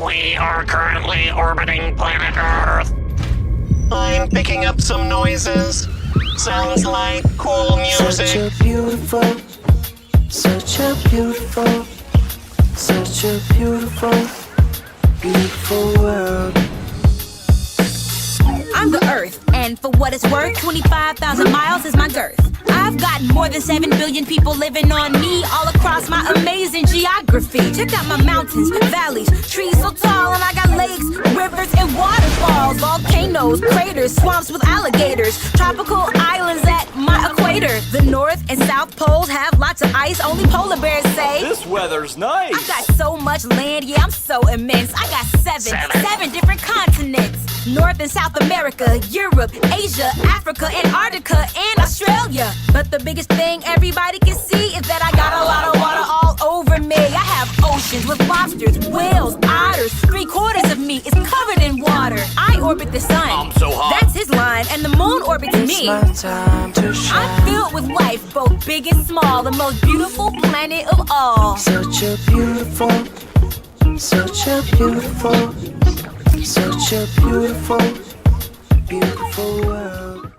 We are currently orbiting planet Earth. I'm picking up some noises. Sounds like cool music. Such a beautiful, such a beautiful, such a beautiful, beautiful world. I'm the Earth, and for what it's worth, 25,000 miles is my girth. I've got more than 7 billion people living on me all across my amazing geography. Check out my mountains, valleys, trees so tall, and I got lakes, rivers, and waterfalls, volcanoes, craters, swamps with alligators, tropical islands at my equator. The North and South poles have lots of ice, only polar bears say. This weather's nice. I've got so much land, yeah, I'm so immense. I got seven different continents. North and South America, Europe, Asia, Africa, Antarctica, and Australia. But the biggest thing everybody can see is that I got a lot of water all over me. I have oceans with lobsters, whales, otters. 3/4 of me is covered in water. I orbit the sun. I'm so hot. That's his line, and the moon orbits It's me. my time to I'm shine. filled with life, both big and small, the most beautiful planet of all. Such a beautiful, such a beautiful, such a beautiful, beautiful world.